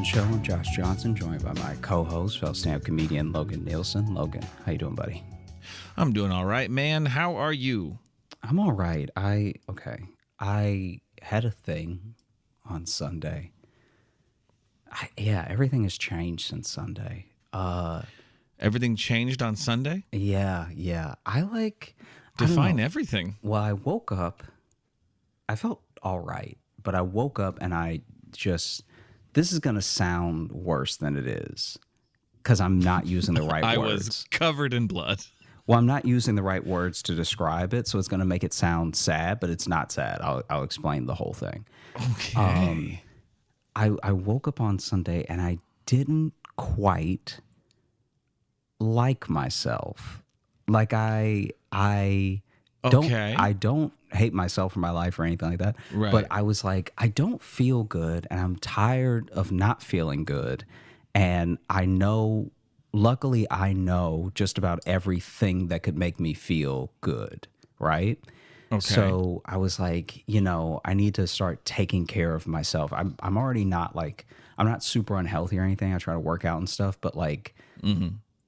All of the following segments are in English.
Show. I'm Josh Johnson, joined by my co-host, fellow stand-up comedian Logan Nielsen. Logan, how you doing, buddy? I'm doing all right, man. How are you? I'm all right. I had a thing on Sunday. Everything has changed since Sunday. Everything changed on Sunday? Yeah. Define everything. Well, I woke up. I felt all right, but I woke up and this is going to sound worse than it is because I'm not using the right I words. was covered in blood. Well, I'm not using the right words to describe it, so it's going to make it sound sad, but it's not sad. I'll explain the whole thing. Okay. I woke up on Sunday and I didn't quite like myself. Like I don't hate myself for my life or anything like that. Right. But I was like, I don't feel good and I'm tired of not feeling good. And luckily I know just about everything that could make me feel good. Right. Okay. So I was like, I need to start taking care of myself. I'm already not I'm not super unhealthy or anything. I try to work out and stuff, but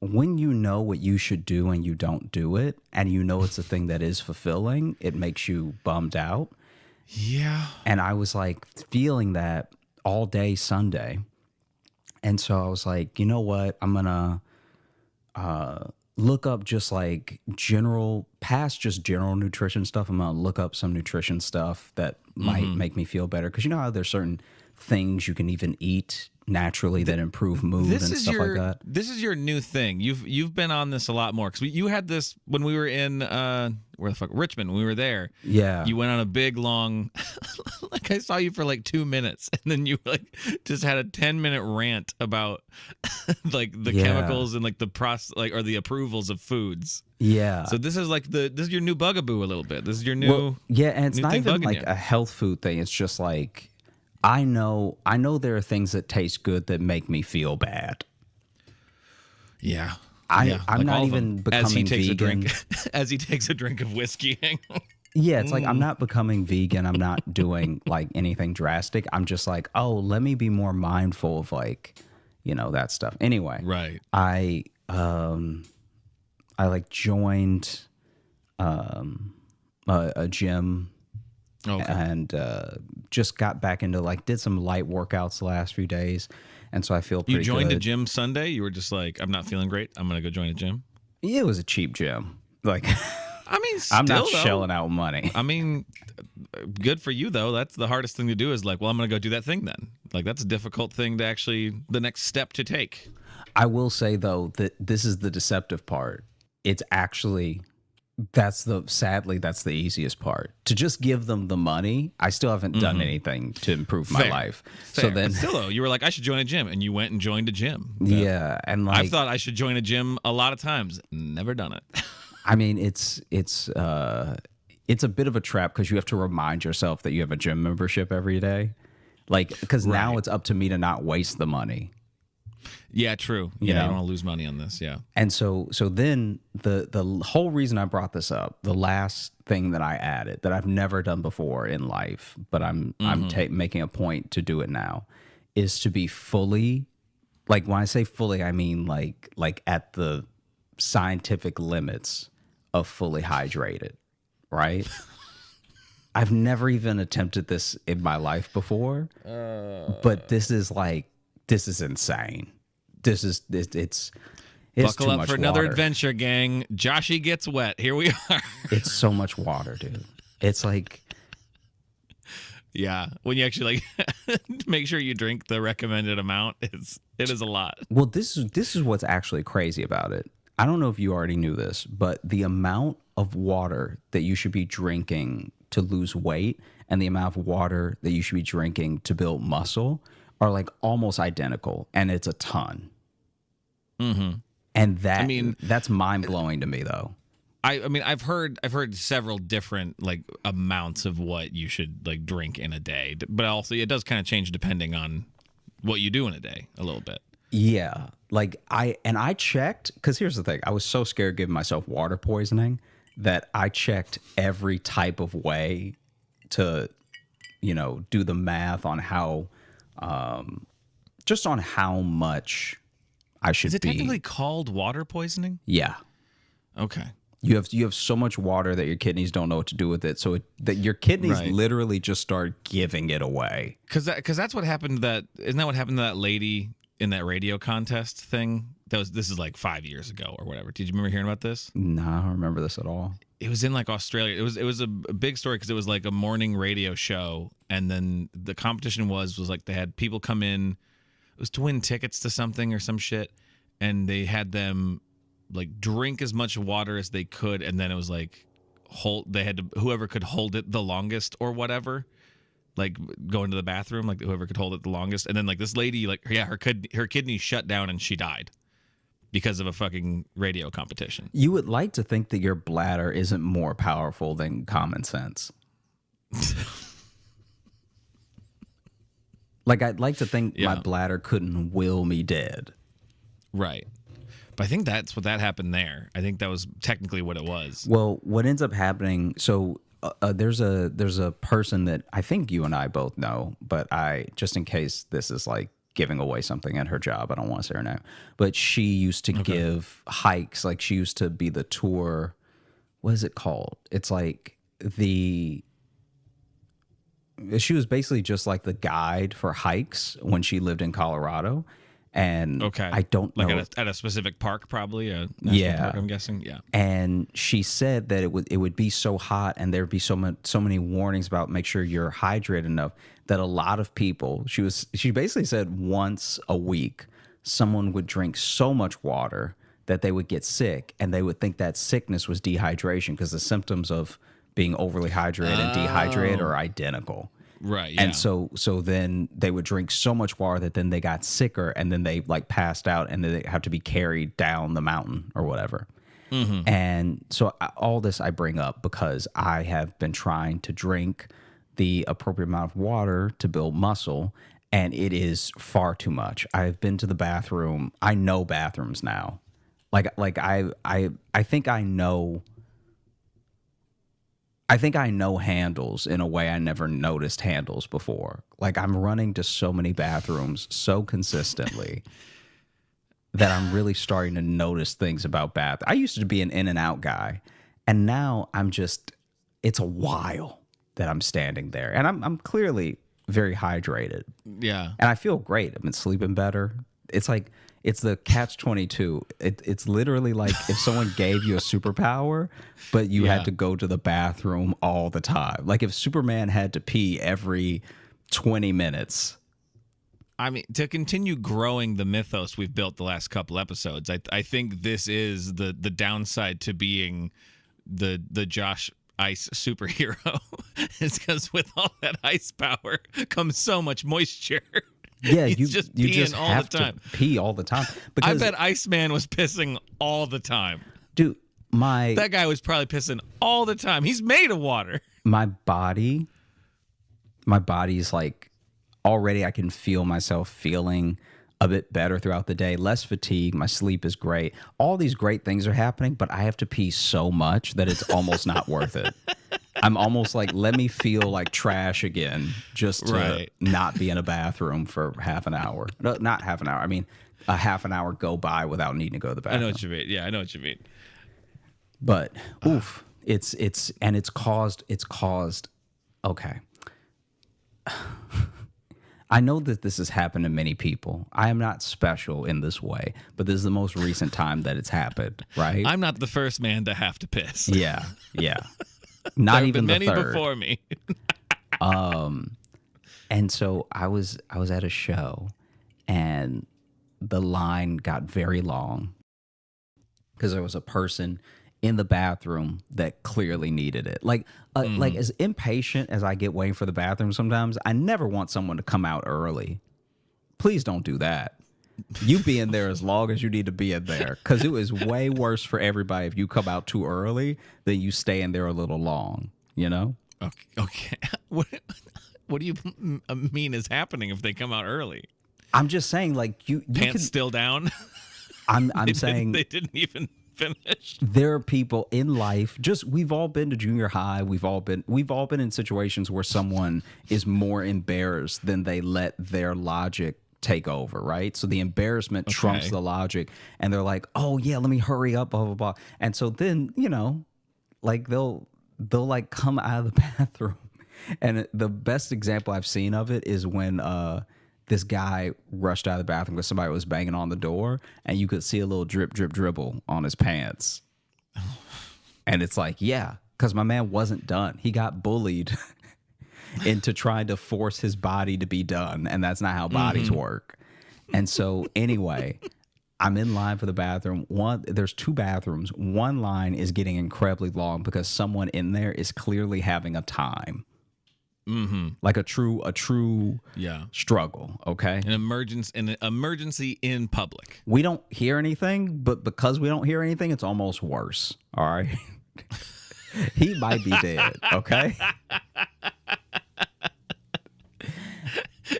when you know what you should do and you don't do it, and it's a thing that is fulfilling, it makes you bummed out. Yeah. And I was feeling that all day Sunday. And so I was like, you know what? I'm going to look up just general nutrition stuff. I'm going to look up some nutrition stuff that might make me feel better. Because you know how there's certain things you can even eat naturally that improve mood and stuff like that. This is your new thing. You've been on this a lot more because you had this when we were in Richmond. When we were there, yeah. You went on a big long, I saw you for 2 minutes, and then you just had a 10-minute rant about the chemicals and the process or the approvals of foods. Yeah. So this is your new bugaboo a little bit. This is your new and it's not even you. a health food thing. It's just I know there are things that taste good that make me feel bad. Yeah. I'm not even becoming vegan. As he takes a drink of whiskey. Yeah, it's I'm not becoming vegan. I'm not doing anything drastic. I'm just let me be more mindful of that stuff. Anyway, right. I joined a gym. Okay. And just got back into did some light workouts the last few days, and so I feel pretty good. You joined a gym Sunday? You were just I'm not feeling great. I'm gonna go join a gym. It was a cheap gym. Still, I'm not shelling out money. I mean, good for you though. That's the hardest thing to do. Is I'm gonna go do that thing then. That's a difficult thing to the next step to take. I will say though that this is the deceptive part. It's actually. Sadly, that's the easiest part. To just give them the money, I still haven't done anything to improve my life. Fair. So then, but still, though, you were I should join a gym, and you went and joined a gym. Yeah, and I've thought I should join a gym a lot of times. Never done it. I mean, it's a bit of a trap because you have to remind yourself that you have a gym membership every day, because now it's up to me to not waste the money. Yeah, true. Yeah, you don't want to lose money on this. Yeah. And so then the whole reason I brought this up, the last thing that I added that I've never done before in life, but I'm making a point to do it now, is to be fully, when I say fully, I mean like at the scientific limits of fully hydrated, right? I've never even attempted this in my life before, but this is insane. It's buckle up for another adventure, gang. Joshy gets wet. Here we are. It's so much water, dude. It's yeah. When you actually make sure you drink the recommended amount, it is a lot. Well, this is what's actually crazy about it. I don't know if you already knew this, but the amount of water that you should be drinking to lose weight and the amount of water that you should be drinking to build muscle are almost identical, and it's a ton. Mm-hmm. And that's mind blowing to me, though. I mean, I've heard several different amounts of what you should drink in a day, but also it does kind of change depending on what you do in a day a little bit. Yeah, I checked because here's the thing: I was so scared giving myself water poisoning that I checked every type of way to, do the math on how just on how much I should be. Is it technically called water poisoning? Yeah. Okay. You have so much water that your kidneys don't know what to do with it, so that your kidneys literally just start giving it away. Because that's what happened. Isn't that what happened to that lady in that radio contest thing? This is like 5 years ago or whatever. Did you remember hearing about this? No, I don't remember this at all. It was in like Australia. It was a big story because it was like a morning radio show, and then the competition was like they had people come in. It was to win tickets to something or some shit, and they had them like drink as much water as they could, and then it was like they had to, whoever could hold it the longest or whatever, like go into the bathroom, like whoever could hold it the longest, and then like this lady, like her kidneys shut down and she died because of a fucking radio competition. You would like to think that your bladder isn't more powerful than common sense. Like, I'd like to think my bladder couldn't will me dead. Right. But I think that's what that happened there. I think that was technically what it was. Well, what ends up happening, so there's a person that I think you and I both know, but just in case this is like giving away something at her job, I don't want to say her name, but she used to give hikes. Like, she used to be the tour, what is it called? It's like she was basically just like the guide for hikes when she lived in Colorado. And I don't know. Like at a specific park, probably a national park, I'm guessing. Yeah. And she said that it would be so hot, and there'd be so many warnings about make sure you're hydrated enough, that a lot of people, she basically said once a week, someone would drink so much water that they would get sick, and they would think that sickness was dehydration because the symptoms of being overly hydrated and dehydrated are identical. Right. Yeah. And so then they would drink so much water that then they got sicker, and then they like passed out, and then they have to be carried down the mountain or whatever. Mm-hmm. And so all this I bring up because I have been trying to drink the appropriate amount of water to build muscle, and it is far too much. I've been to the bathroom. I know bathrooms now. Like I think I know. I think I know handles in a way I never noticed handles before. Like, I'm running to so many bathrooms so consistently that I'm really starting to notice things about bath. I used to be an in and out guy, and now it's a while that I'm standing there, and I'm clearly very hydrated. Yeah. And I feel great. I've been sleeping better. It's like, it's the catch-22. It's literally like if someone gave you a superpower, but you had to go to the bathroom all the time. Like if Superman had to pee every 20 minutes. I mean, to continue growing the mythos we've built the last couple episodes, I think this is the downside to being the Josh Ice superhero. It's because with all that ice power comes so much moisture. Yeah, you just have to pee all the time. Because I bet Iceman was pissing all the time. Dude, that guy was probably pissing all the time. He's made of water. My body's like, already I can feel myself feeling a bit better throughout the day, less fatigue, my sleep is great. All these great things are happening, but I have to pee so much that it's almost not worth it. I'm almost like, let me feel like trash again just to not be in a bathroom for half an hour. No, not half an hour. I mean, a half an hour go by without needing to go to the bathroom. I know what you mean. Yeah, I know what you mean. But it's caused okay. I know that this has happened to many people. I am not special in this way, but this is the most recent time that it's happened, right? I'm not the first man to have to piss. Yeah. Not even the third. There have been many before me. And so I was at a show, and the line got very long because there was a person in the bathroom that clearly needed it. Like as impatient as I get waiting for the bathroom sometimes, I never want someone to come out early. Please don't do that. You be in there as long as you need to be in there, because it was way worse for everybody if you come out too early than you stay in there a little long, you know? Okay. What do you mean is happening if they come out early? I'm just saying, like, you pants can, still down? I'm saying they didn't even finish. There are people in life, we've all been to junior high, we've all been in situations where someone is more embarrassed than they let their logic take over, right? So the embarrassment trumps the logic, and they're like, oh yeah, let me hurry up, blah blah blah. And so then, you know, like they'll like come out of the bathroom, and the best example I've seen of it is when this guy rushed out of the bathroom because somebody was banging on the door, and you could see a little drip drip dribble on his pants. And it's like, yeah, because my man wasn't done. He got bullied into trying to force his body to be done, and that's not how bodies work. And so anyway, I'm in line for the bathroom. There's 2 bathrooms. One line is getting incredibly long because someone in there is clearly having a time. Like a true struggle. Okay, an emergency in public. We don't hear anything, but because we don't hear anything, it's almost worse. All right. He might be dead. Okay.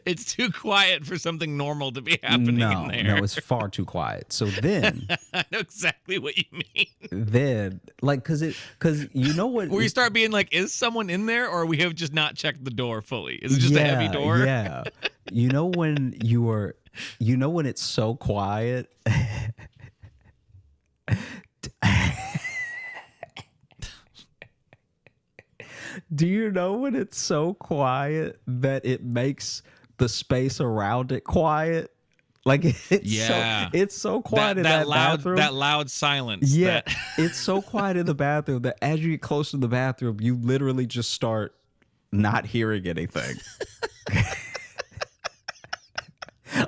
It's too quiet for something normal to be happening in there. No, it's far too quiet. So then, I know exactly what you mean. Then, like, because you know what? Where you start being like, is someone in there, or we have just not checked the door fully? Is it just a heavy door? Yeah. You know when when it's so quiet. Do you know when it's so quiet that it makes the space around it quiet? Like it's so quiet in that bathroom. That loud silence. Yeah, it's so quiet in the bathroom that as you get close to the bathroom, you literally just start not hearing anything.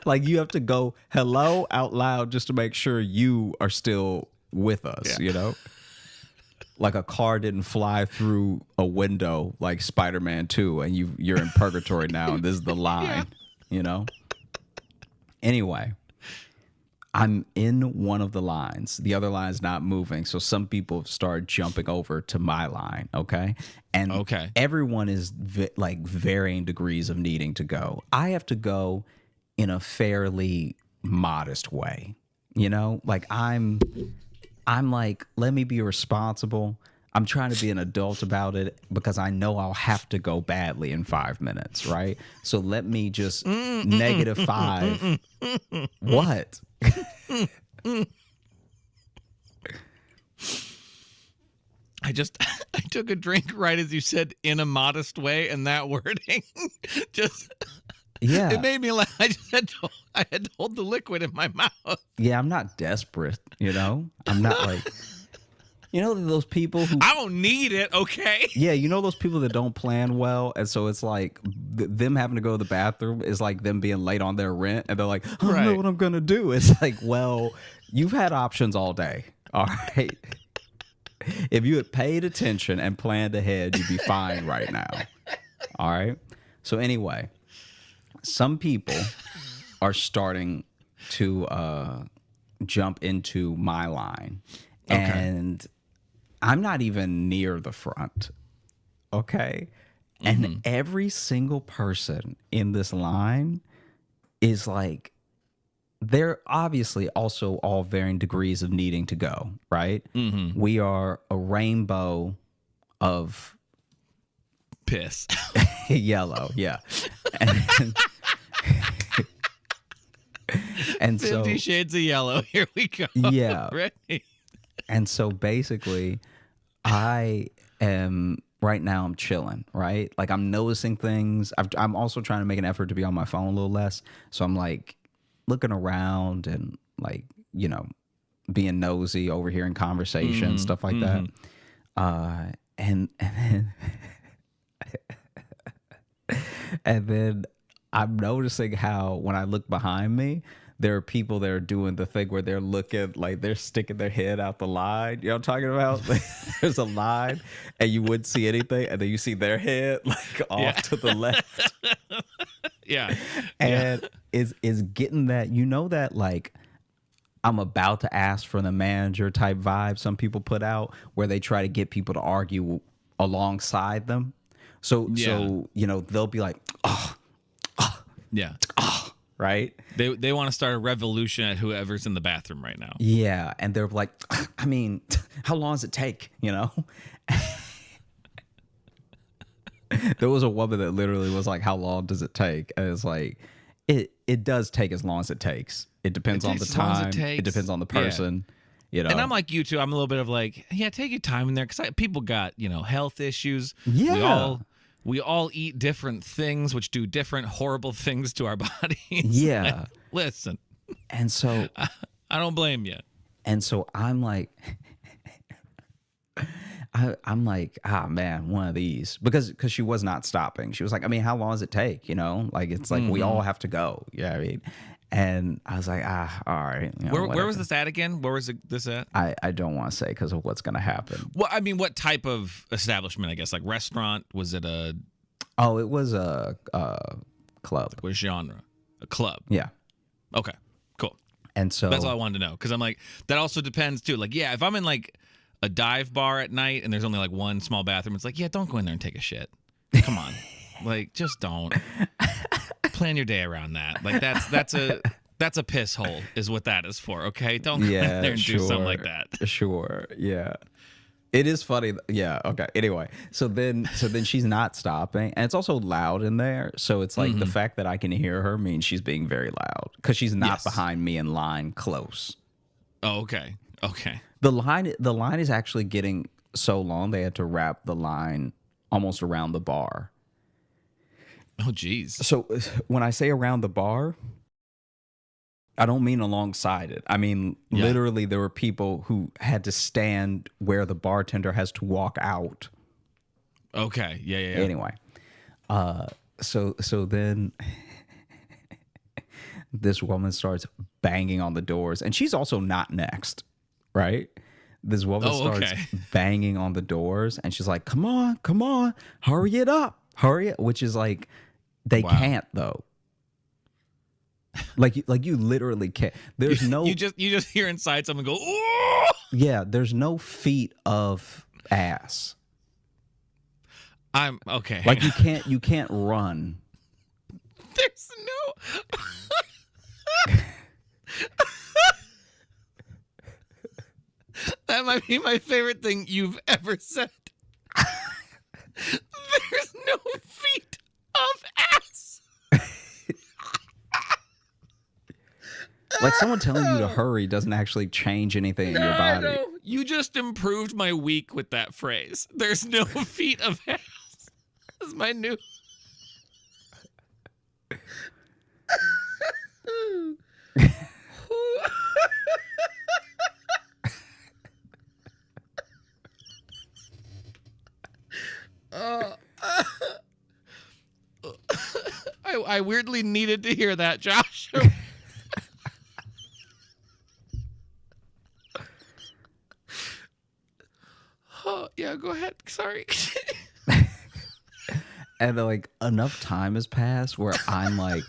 Like you have to go hello out loud just to make sure you are still with us, you know? Like a car didn't fly through a window like Spider-Man 2 and you're in purgatory now and this is the line, you know? Anyway, I'm in one of the lines. The other line's not moving. So some people start jumping over to my line, okay? And everyone is like varying degrees of needing to go. I have to go in a fairly modest way, you know? Like I'm like, let me be responsible. I'm trying to be an adult about it because I know I'll have to go badly in 5 minutes, right? So let me just -5. What? I took a drink right as you said in a modest way, and that wording just it made me laugh. I had to hold the liquid in my mouth. Yeah, I'm not desperate, you know? I'm not like, you know, those people who... I don't need it, okay? Yeah, you know those people that don't plan well, and so it's like them having to go to the bathroom is like them being late on their rent, and they're like, I don't know what I'm going to do. It's like, well, you've had options all day, all right? If you had paid attention and planned ahead, you'd be fine right now, all right? So anyway... Some people are starting to jump into my line, and I'm not even near the front, okay? And every single person in this line is like, they're obviously also all varying degrees of needing to go, right? We are a rainbow of... piss. Yellow, yeah. And 50 Shades of Yellow. Here we go. Yeah. Ready? And so basically, I am right now. I'm chilling, right? Like I'm noticing things. I'm also trying to make an effort to be on my phone a little less. So I'm like looking around and like, you know, being nosy, overhearing conversations, stuff like that. And then and then I'm noticing how when I look behind me, there are people that are doing the thing where they're looking like they're sticking their head out the line. You know what I'm talking about? Like, there's a line and you wouldn't see anything, and then you see their head like off to the left. And is getting that, you know, that like I'm about to ask for the manager type vibe some people put out where they try to get people to argue alongside them. So you know, they'll be like, right? They want to start a revolution at whoever's in the bathroom right now. Yeah, and they're like, I mean, how long does it take, you know? There was a woman that literally was like, how long does it take? And it's like, it does take as long as it takes. It depends on the time. It depends on the person. You know? And I'm like you too. I'm a little bit of like, yeah, take your time in there because people got health issues. Yeah. We all eat different things, which do different horrible things to our bodies. Yeah. Listen. And so I don't blame you. And so I'm like, I'm like, man, one of these, because she was not stopping. She was like, I mean, how long does it take? Like, it's like, we all have to go. Yeah. I mean, and I was like, all right. Where was this at again? Where was this at? I don't want to say because of what's going to happen. Well, I mean, what type of establishment, I guess? Like restaurant? Was it a... Oh, it was a club. What genre? A club? Yeah. Okay, cool. And so... That's all I wanted to know. Because I'm like, that also depends too. Like, yeah, if I'm in like a dive bar at night and there's only like one small bathroom, it's like, yeah, don't go in there and take a shit. Come on. Like, just don't. Plan your day around that. Like that's a piss hole is what that is for. Okay, don't go in there and do something like that. Sure, yeah. It is funny. Yeah. Okay. Anyway, so then she's not stopping, and it's also loud in there. So it's like the fact that I can hear her means she's being very loud because she's not behind me in line close. Oh, okay. Okay. The line is actually getting so long they had to wrap the line almost around the bar. Oh, geez. So when I say around the bar, I don't mean alongside it. I mean, literally, there were people who had to stand where the bartender has to walk out. Okay. Yeah. Anyway, so then this woman starts banging on the doors, and she's also not next, right? This woman starts banging on the doors, and she's like, come on, hurry it up, which is like, they can't though. Like you literally can't. There's no. You just hear inside someone go, "Oh!" Yeah, there's no feet of ass. I'm okay. Like you can't run. There's no. That might be my favorite thing you've ever said. There's no feet of ass. Like someone telling you to hurry doesn't actually change anything in your body. No. You just improved my week with that phrase. There's no feet of ass. That's my new. I weirdly needed to hear that, Josh. Oh, yeah, go ahead. Sorry. And like enough time has passed where I'm like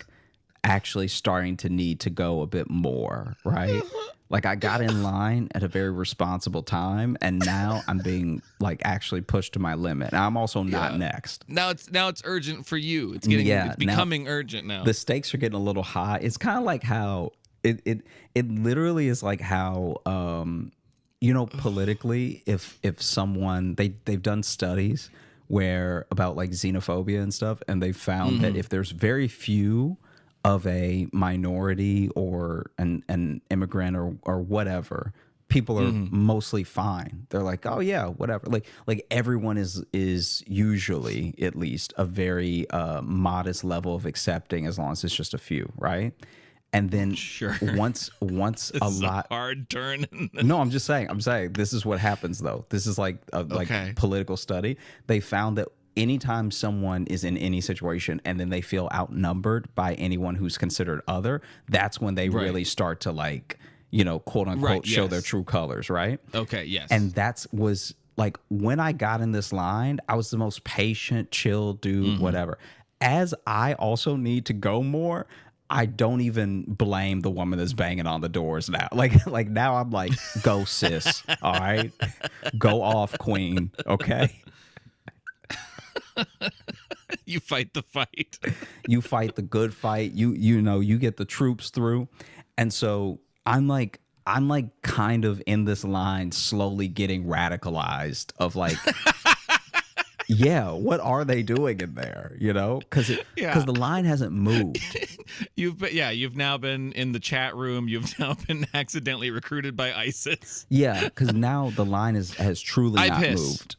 actually starting to need to go a bit more, right? Like I got in line at a very responsible time, and now I'm being like actually pushed to my limit. And I'm also not next. Now it's urgent for you. It's becoming urgent now. The stakes are getting a little high. It's kind of like how it literally is like how politically, if someone they've done studies where about like xenophobia and stuff, and they found that if there's very few of a minority or an immigrant or whatever, people are mostly fine. They're like, oh yeah, whatever. Like everyone is usually at least a very modest level of accepting as long as it's just a few, right? And then once a lot hard turn. No, I'm saying this is what happens though. This is like political study. They found that anytime someone is in any situation and then they feel outnumbered by anyone who's considered other, that's when they really start to like, quote unquote, show their true colors, right? Okay, yes. And was like when I got in this line, I was the most patient, chill dude, whatever. As I also need to go more, I don't even blame the woman that's banging on the doors now. Like now I'm like, go sis, all right? Go off, queen, okay? You fight the fight. You fight the good fight. You get the troops through. And so I'm like kind of in this line slowly getting radicalized of like yeah, what are they doing in there? Because the line hasn't moved. you've now been in the chat room. You've now been accidentally recruited by ISIS. Yeah, because now the line has truly not moved.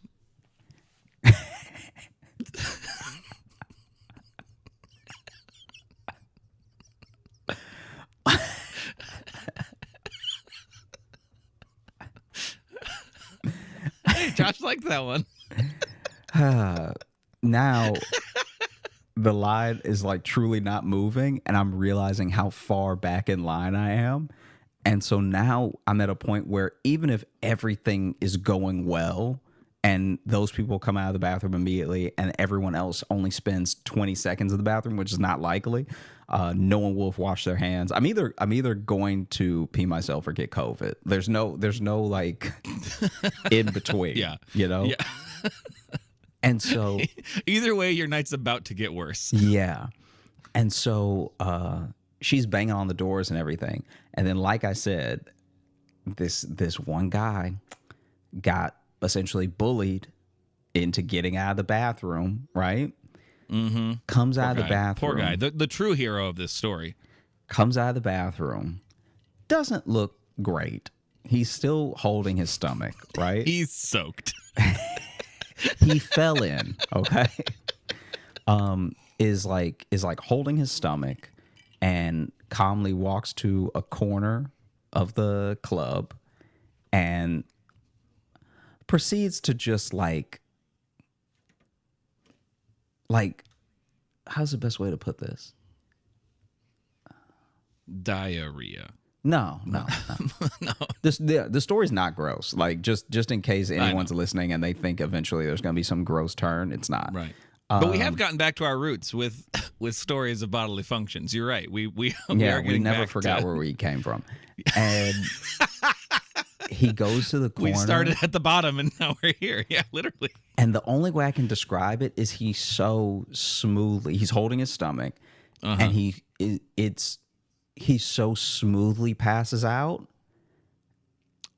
Hey, Josh liked that one. Now the line is like truly not moving, and I'm realizing how far back in line I am. And so now I'm at a point where even if everything is going well and those people come out of the bathroom immediately and everyone else only spends 20 seconds in the bathroom, which is not likely, no one will have washed their hands. I'm either going to pee myself or get COVID. There's no like in between. Yeah. You know? Yeah. And so either way, your night's about to get worse. Yeah. And so she's banging on the doors and everything. And then, like I said, this one guy got essentially bullied into getting out of the bathroom, right? Mm-hmm. Comes out of the bathroom. Poor guy. The true hero of this story. Comes out of the bathroom. Doesn't look great. He's still holding his stomach, right? He's soaked. He fell in, okay? Is like holding his stomach and calmly walks to a corner of the club and proceeds to just like how's the best way to put this? Diarrhea. No. No. The story's not gross. Like just in case anyone's listening and they think eventually there's going to be some gross turn, it's not. Right. But we have gotten back to our roots with stories of bodily functions. You're right. We never forgot where we came from. And he goes to the corner. We started at the bottom and now we're here. Yeah, literally. And the only way I can describe it is he's so smoothly. He's holding his stomach, and he so smoothly passes out.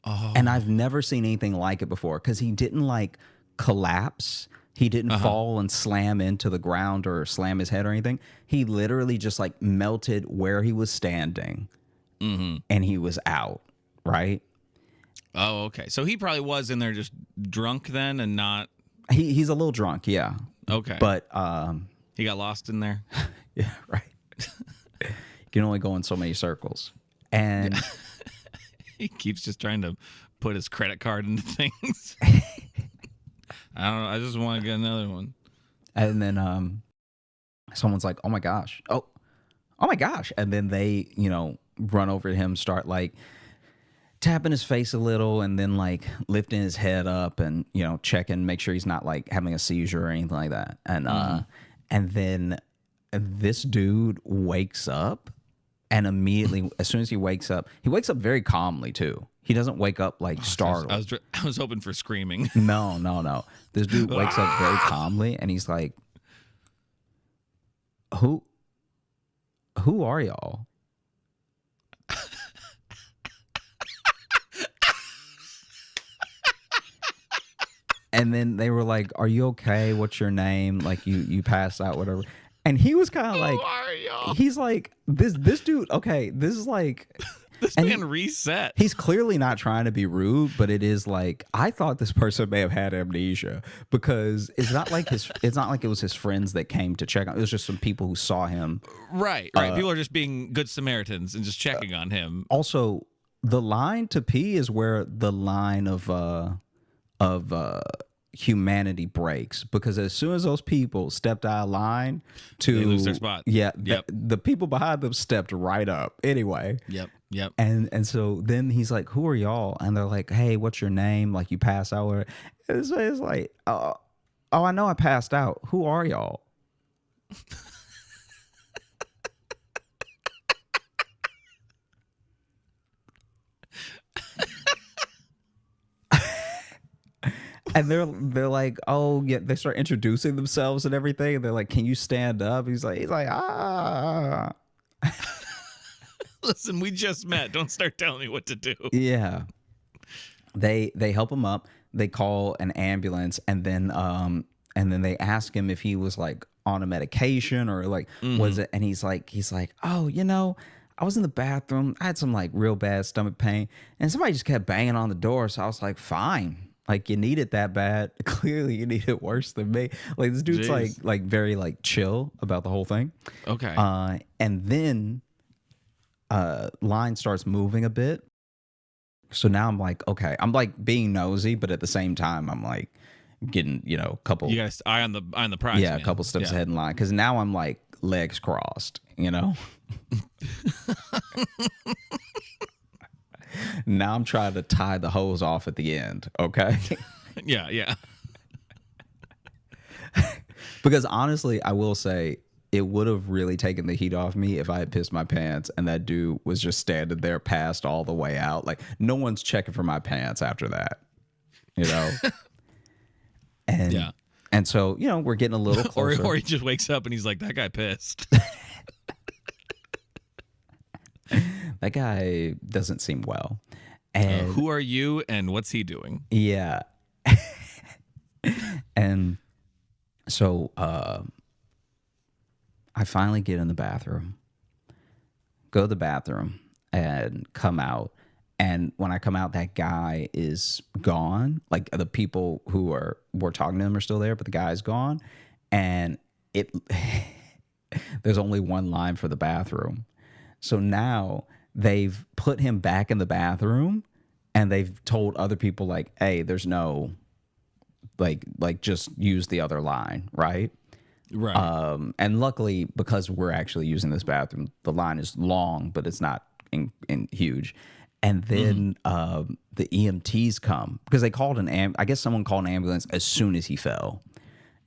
Oh. And I've never seen anything like it before because he didn't like collapse. He didn't fall and slam into the ground or slam his head or anything. He literally just like melted where he was standing, and he was out. Right. Oh, okay. So he probably was in there just drunk then, and not. He's a little drunk, yeah. Okay. But he got lost in there. Yeah, right. You can only go in so many circles, and he keeps just trying to put his credit card into things. I don't know. I just want to get another one. And then someone's like, "Oh my gosh! Oh my gosh!" And then they, run over to him, start like tapping his face a little, and then like lifting his head up and checking, make sure he's not like having a seizure or anything like that. And then this dude wakes up, and immediately, as soon as he wakes up very calmly too. He doesn't wake up like startled. I was hoping for screaming. No. This dude wakes up very calmly, and he's like, "Who are y'all?" And then they were like, "Are you okay? What's your name? Like you passed out, whatever." And he was kind of like, "Who are y'all?" He's like, this dude. Okay, this is like. This man reset. He's clearly not trying to be rude, but it is like I thought this person may have had amnesia because it's not like it was his friends that came to check on. It was just some people who saw him. Right. People are just being good Samaritans and just checking on him. Also, the line to pee is where the line of humanity breaks, because as soon as those people stepped out of line they lose their spot. Yeah. Yep. The people behind them stepped right up. Anyway. Yep. And so then he's like, "Who are y'all?" And they're like, "Hey, what's your name? Like you passed out." And it's like, oh, I know I passed out. Who are y'all? And they're like, "Oh yeah." They start introducing themselves and everything. And they're like, "Can you stand up?" He's like, "Ah." Listen, we just met. Don't start telling me what to do. Yeah. They help him up. They call an ambulance, and then they ask him if he was like on a medication or like was it? And he's like, oh, I was in the bathroom. I had some like real bad stomach pain, and somebody just kept banging on the door. So I was like, fine. Like, you need it that bad. Clearly, you need it worse than me. Like, this dude's like very like chill about the whole thing. Okay. And then line starts moving a bit. So now I'm like, okay, I'm like being nosy, but at the same time, I'm like getting, a couple. You got eye on the prize. Yeah, man. a couple steps ahead in line, because now I'm like legs crossed. Now I'm trying to tie the hose off at the end. Okay. Yeah. Because honestly, I will say it would have really taken the heat off me if I had pissed my pants and that dude was just standing there passed all the way out. Like, no one's checking for my pants after that, And so, we're getting a little closer. or he just wakes up and he's like, that guy pissed. That guy doesn't seem well. And who are you and what's he doing? Yeah. And so I finally get in the bathroom, go to the bathroom and come out. And when I come out, that guy is gone. Like, the people who were talking to him are still there, but the guy's gone. And there's only one line for the bathroom. So now they've put him back in the bathroom, and they've told other people like, hey, there's no like just use the other line, right? Right. And luckily, because we're actually using this bathroom, the line is long, but it's not in huge. And then the EMTs come, because they called I guess someone called an ambulance as soon as he fell.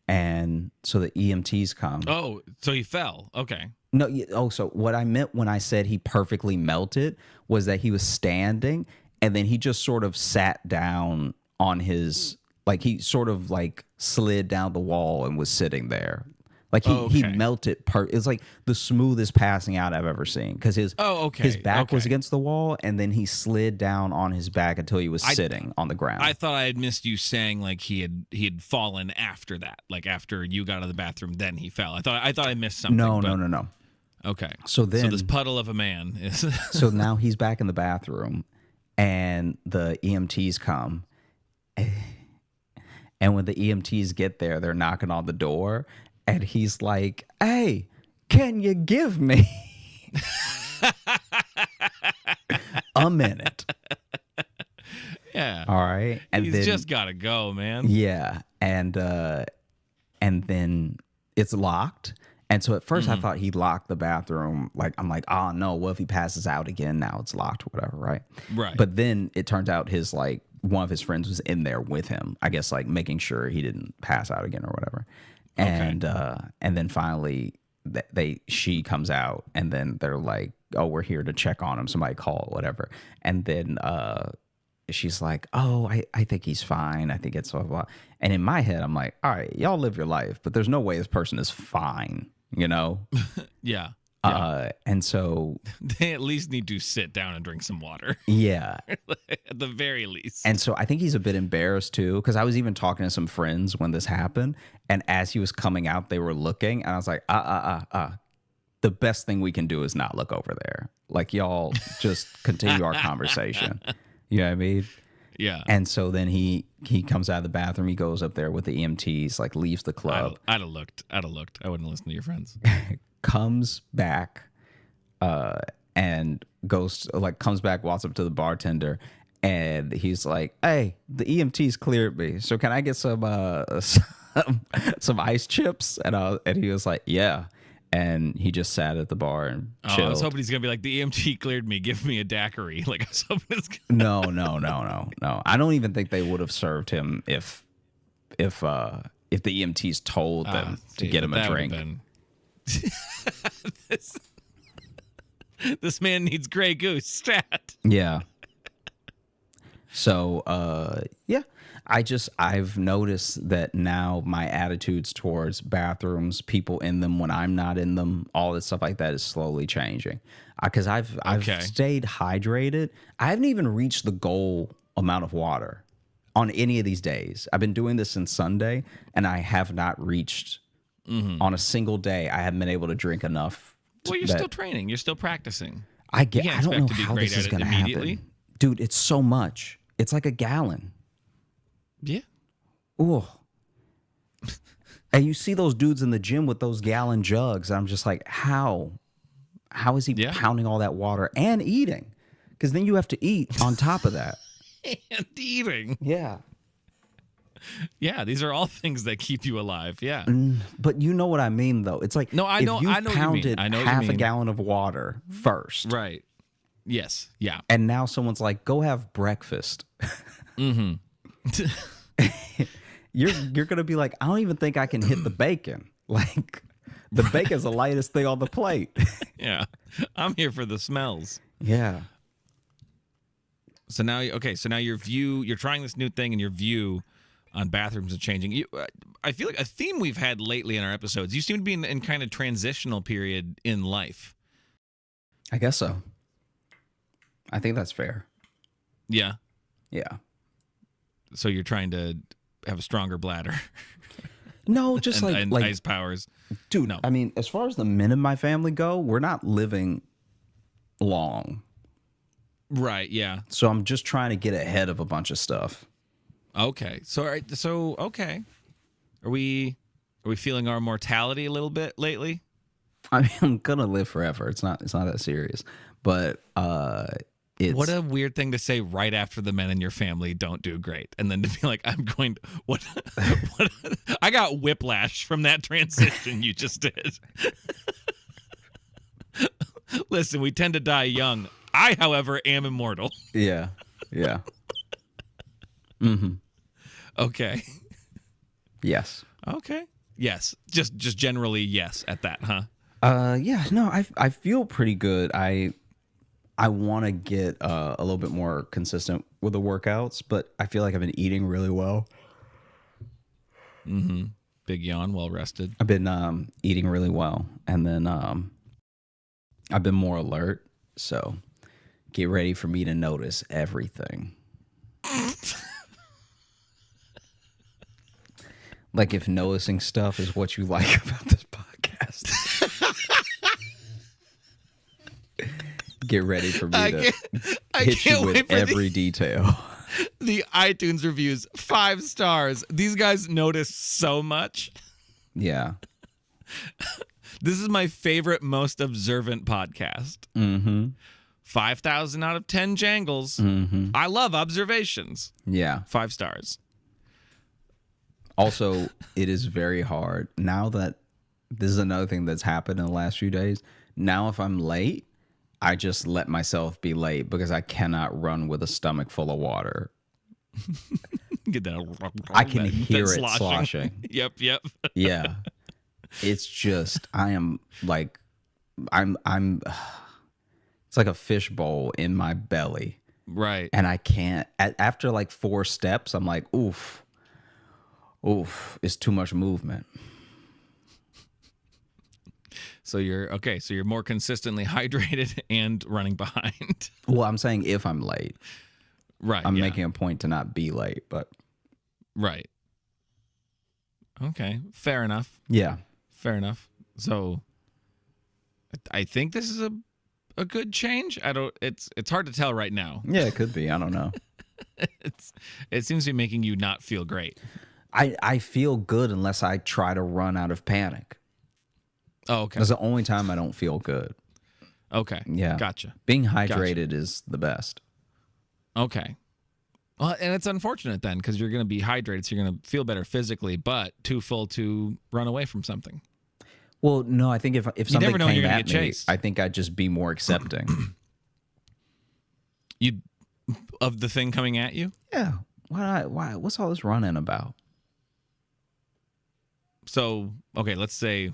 And so the EMTs come. Oh, so he fell. Okay. No. So what I meant when I said he perfectly melted was that he was standing, and then he just sort of sat down on his, like, he sort of like slid down the wall and was sitting there. Like, he melted. It's like the smoothest passing out I've ever seen, because his back was against the wall, and then he slid down on his back until he was sitting on the ground. I thought I had missed you saying like he had fallen after that, like after you got out of the bathroom, then he fell. I thought I missed something. No. Okay. So this puddle of a man is. So now he's back in the bathroom, and the EMTs come. And when the EMTs get there, they're knocking on the door, and he's like, hey, can you give me a minute? Yeah. All right. And he's just got to go, man. Yeah. And then it's locked. And so at first I thought he locked the bathroom. Like, I'm like, oh no, what if he passes out again? Now it's locked or whatever, right? Right. But then it turns out one of his friends was in there with him, I guess, like making sure he didn't pass out again or whatever. And then finally she comes out, and then they're like, oh, we're here to check on him. Somebody call, whatever. And then she's like, oh, I think he's fine. I think it's blah, blah. And in my head, I'm like, all right, y'all live your life, but there's no way this person is fine, Yeah. And so they at least need to sit down and drink some water. Yeah. At the very least. And so I think he's a bit embarrassed too, because I was even talking to some friends when this happened, and as he was coming out, they were looking, and I was like, the best thing we can do is not look over there. Like, y'all just continue our conversation. You know what I mean? Yeah. And so then he comes out of the bathroom, he goes up there with the EMTs, like leaves the club. I'd have looked. I wouldn't listen to your friends. Comes back and comes back, walks up to the bartender, and he's like, hey, the EMTs cleared me, so can I get some ice chips? And he was like, yeah. And he just sat at the bar and chilled. I was hoping he's gonna be like, the EMT cleared me, give me a daiquiri. Like, I was hoping it's No. I don't even think they would have served him if the EMTs told them to get him a drink. This man needs Grey Goose stat. Yeah. So I've noticed that now my attitudes towards bathrooms, people in them when I'm not in them, all this stuff like that is slowly changing. Because I've stayed hydrated. I haven't even reached the goal amount of water on any of these days. I've been doing this since Sunday, and I have not reached on a single day, I haven't been able to drink enough. Well, you're still training. You're still practicing. I don't know how this is going to happen. Dude, it's so much. It's like a gallon. Yeah. Oh. And you see those dudes in the gym with those gallon jugs. I'm just like, how? How is he pounding all that water and eating? Because then you have to eat on top of that. And eating. Yeah. Yeah, these are all things that keep you alive. Yeah. But you know what I mean, though. It's like, I know pounded half a gallon of water first. Right. Yes. Yeah. And now someone's like, go have breakfast. Mm-hmm. You're going to be like, I don't even think I can hit the bacon. Like, the bacon's the lightest thing on the plate. Yeah. I'm here for the smells. Yeah. So now, you're trying this new thing, and your view on bathrooms is changing. I feel like a theme we've had lately in our episodes, you seem to be in kind of transitional period in life. I guess so. I think that's fair. Yeah. Yeah. So you're trying to have a stronger bladder. No, just and like ice powers. Dude, no. I mean, as far as the men in my family go, we're not living long. Right, yeah. So I'm just trying to get ahead of a bunch of stuff. Okay. Okay. Are we feeling our mortality a little bit lately? I mean, I'm gonna live forever. It's not that serious. But it's what a weird thing to say right after the men in your family don't do great, and then to be like, I'm going to, what I got whiplash from that transition you just did. Listen, we tend to die young. I, however, am immortal. Yeah. Yeah. Mm-hmm. Okay. Yes. Okay. Yes. Just generally yes at that, huh? Yeah, no, I feel pretty good. I want to get a little bit more consistent with the workouts, but I feel like I've been eating really well. Mm-hmm. Big yawn, well rested. I've been eating really well, and then I've been more alert, so get ready for me to notice everything. Like if noticing stuff is what you like about this podcast. Get ready for me to hit you with every detail. The iTunes reviews, 5 stars. These guys notice so much. Yeah. This is my favorite, most observant podcast. Mm-hmm. 5,000 out of 10 jangles. Mm-hmm. I love observations. Yeah. 5 stars. Also, it is very hard. Now that this is another thing that's happened in the last few days. Now, if I'm late, I just let myself be late because I cannot run with a stomach full of water. Get that. I can hear it sloshing. Yep. Yeah. It's just, I'm it's like a fishbowl in my belly. Right. And I can't, after like 4 steps, I'm like, oof, it's too much movement. So you're more consistently hydrated and running behind. Well, I'm saying if I'm late. Right. I'm making a point to not be late, but. Right. Okay. Fair enough. Yeah. Fair enough. So I think this is a good change. It's hard to tell right now. Yeah, it could be. I don't know. It seems to be making you not feel great. I feel good unless I try to run out of panic. Oh, okay. That's the only time I don't feel good. Okay. Yeah. Gotcha. Being hydrated is the best. Okay. Well, and it's unfortunate then because you're going to be hydrated, so you're going to feel better physically, but too full to run away from something. Well, no, I think if something never know when came you're gonna at get me, chased. I think I'd just be more accepting. Of the thing coming at you? Yeah. Why? What's all this running about? So, okay, let's say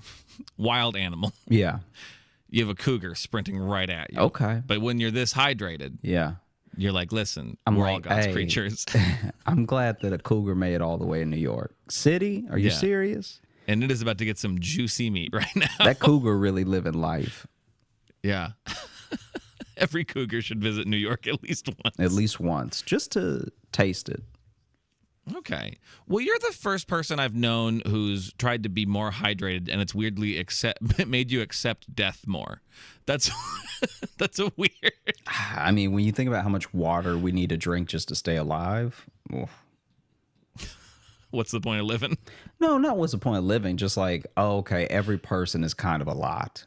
wild animal. Yeah. You have a cougar sprinting right at you. Okay. But when you're this hydrated, yeah, you're like, listen, I'm we're like, all God's hey, creatures. I'm glad that a cougar made it all the way in New York City. Are you serious? And it is about to get some juicy meat right now. That cougar really living life. Yeah. Every cougar should visit New York at least once. At least once, just to taste it. Okay. Well, you're the first person I've known who's tried to be more hydrated, and it's weirdly made you accept death more. That's that's a weird. I mean, when you think about how much water we need to drink just to stay alive. Oof. What's the point of living? No, not what's the point of living. Just like, oh, okay, every person is kind of a lot.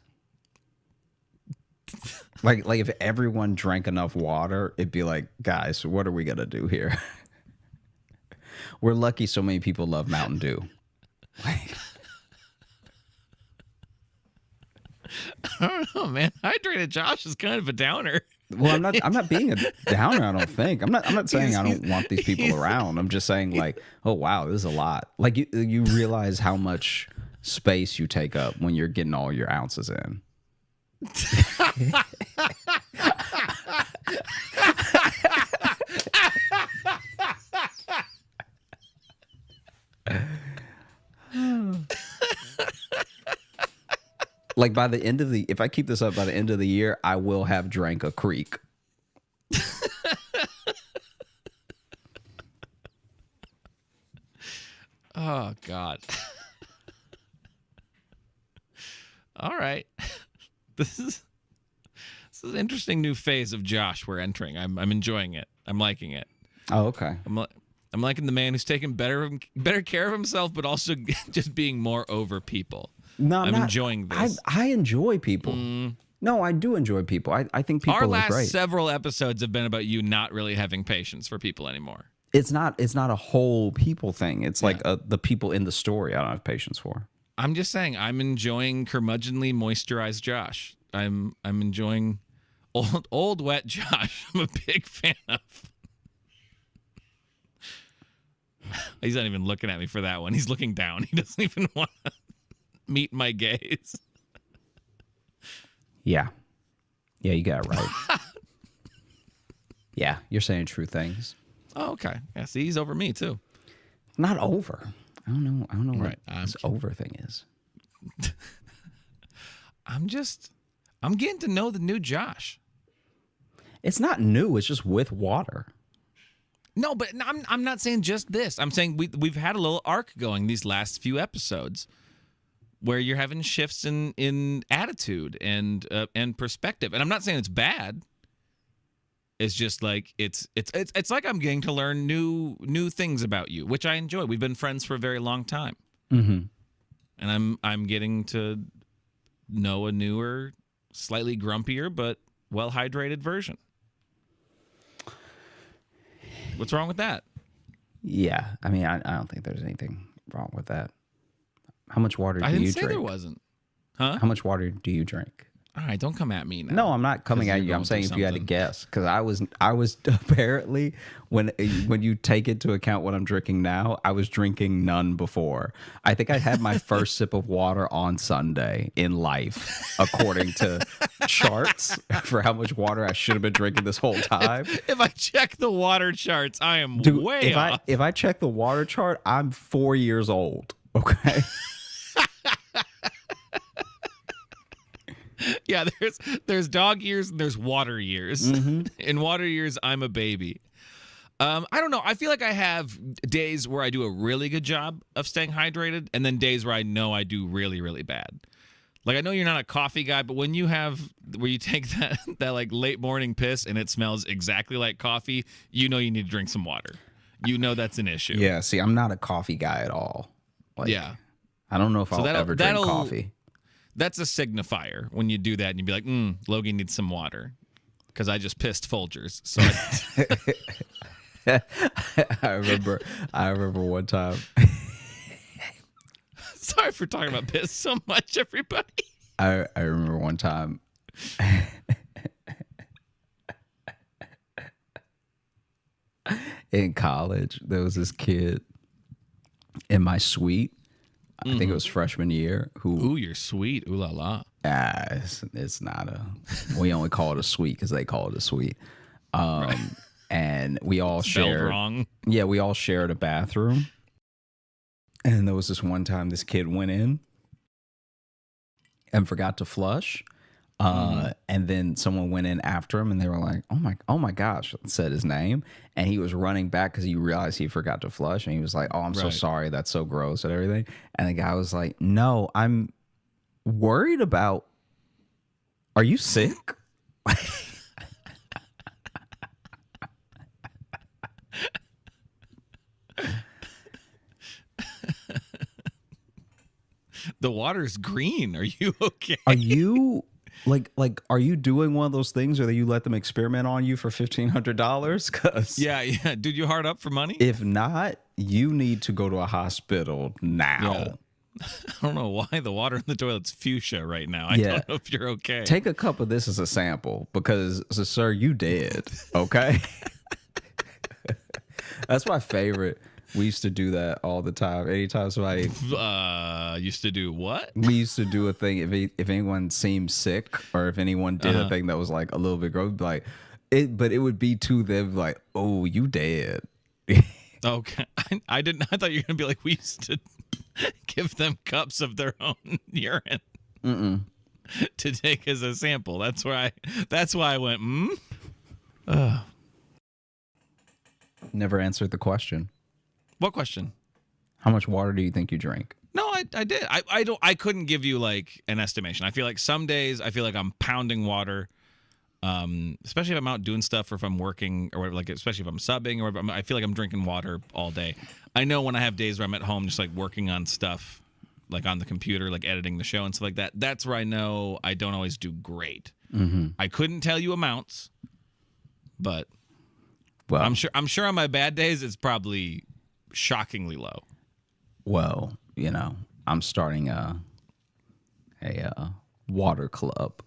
Like if everyone drank enough water, it'd be like, guys, what are we gonna do here? We're lucky so many people love Mountain Dew. Like, I don't know, man. Hydrated Josh is kind of a downer. well, I'm not being a downer, I don't think. I'm not saying I don't want these people around. I'm just saying like, oh wow, this is a lot. Like you realize how much space you take up when you're getting all your ounces in. Like by the end of if I keep this up by the end of the year, I will have drank a creek. Oh God. All right. This is an interesting new phase of Josh we're entering. I'm enjoying it. I'm liking it. Oh, okay. I'm liking the man who's taking better care of himself, but also just being more over people. No, I'm enjoying this. I enjoy people. No, I do enjoy people. I think people are great. Our last several episodes have been about you not really having patience for people anymore. It's not a whole people thing. It's like the people in the story I don't have patience for. I'm just saying I'm enjoying curmudgeonly moisturized Josh. I'm enjoying old wet Josh. I'm a big fan of. He's not even looking at me for that one. He's looking down. He doesn't even want to meet my gaze. Yeah. Yeah, you got it right. Yeah, you're saying true things. Oh, okay. Yeah, see, he's over me too. Not over. I don't know Right, what this over thing is. I'm getting to know the new Josh. It's not new. It's just with water. No, but I'm not saying just this. I'm saying we've had a little arc going these last few episodes where you're having shifts in attitude and perspective. And I'm not saying it's bad. It's just like it's like I'm getting to learn new things about you, which I enjoy. We've been friends for a very long time. Mm-hmm. And I'm getting to know a newer, slightly grumpier but well-hydrated version. What's wrong with that? Yeah, I mean, I don't think there's anything wrong with that. How much water do you drink? I didn't say there wasn't. Huh? How much water do you drink? All right, don't come at me now. No, I'm not coming at you. I'm saying if you had to guess, because I was apparently when you take into account what I'm drinking now, I was drinking none before. I think I had my first sip of water on Sunday in life, according to charts for how much water I should have been drinking this whole time. If I check the water charts, I am way off. If I check the water chart, I'm 4 years old. Okay. Yeah, there's dog years and there's water years. Mm-hmm. In water years, I'm a baby. I don't know. I feel like I have days where I do a really good job of staying hydrated, and then days where I know I do really, really bad. Like, I know you're not a coffee guy, but when you take that like late morning piss and it smells exactly like coffee, you know you need to drink some water. You know that's an issue. Yeah. See, I'm not a coffee guy at all. Like, yeah. I don't know if I'll ever drink coffee. That's a signifier when you do that and you be like, Logan needs some water because I just pissed Folgers. So I remember one time. Sorry for talking about piss so much, everybody. I remember one time. In college, there was this kid in my suite. I think it was freshman year. Ooh, you're sweet. Ooh la la. It's not a. We only call it a suite because they call it a suite. And we all shared. Wrong. Yeah, we all shared a bathroom. And there was this one time this kid went in and forgot to flush. And then someone went in after him and they were like, oh my gosh, said his name. And he was running back because he realized he forgot to flush. And he was like, oh, I'm so sorry. That's so gross and everything. And the guy was like, no, I'm worried about, are you sick? The water's green. Are you okay? Are you like are you doing one of those things where you let them experiment on you for $1,500? Cause yeah, dude, you hard up for money? If not, you need to go to a hospital now. Yeah. I don't know why the water in the toilet's fuchsia right now. I don't know if you're okay. Take a cup of this as a sample because, sir, you dead. Okay. That's my favorite. We used to do that all the time. Anytime somebody used to do what? We used to do a thing if anyone seemed sick or if anyone did a thing that was like a little bit gross, like but it would be to them like, oh, you dead. Okay, I didn't. I thought you were gonna be like, we used to give them cups of their own urine to take as a sample. That's why I went. Never answered the question. What question? How much water do you think you drink? No, I did. I couldn't give you like an estimation. I feel like some days I feel like I'm pounding water, especially if I'm out doing stuff or if I'm working or whatever, like especially if I'm subbing or I feel like I'm drinking water all day. I know when I have days where I'm at home just like working on stuff, like on the computer, like editing the show and stuff like that. That's where I know I don't always do great. I couldn't tell you amounts, but well, I'm sure on my bad days it's probably shockingly low. Well, you know, I'm starting a water club.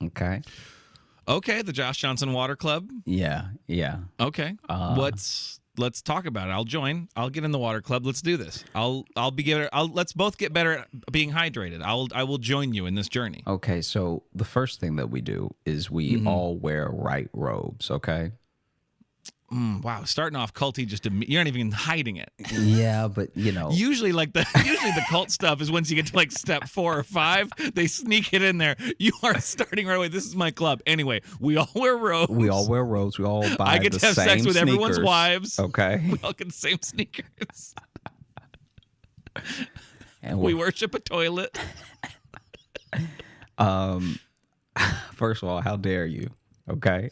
Okay. Okay, the Josh Johnson Water Club. Yeah. Okay. Let's talk about it. I'll join. I'll get in the water club. Let's do this. Let's both get better at being hydrated. I will join you in this journey. Okay, so the first thing that we do is we all wear white robes, okay? Wow, starting off culty, you're not even hiding it. Yeah, but you know, usually the cult stuff is once you get to like step 4 or 5, they sneak it in there. You are starting right away. This is my club. Anyway, we all wear robes. We all buy. I get to have sex with everyone's wives. Okay, we all get the same sneakers. And we worship a toilet. First of all, how dare you? Okay.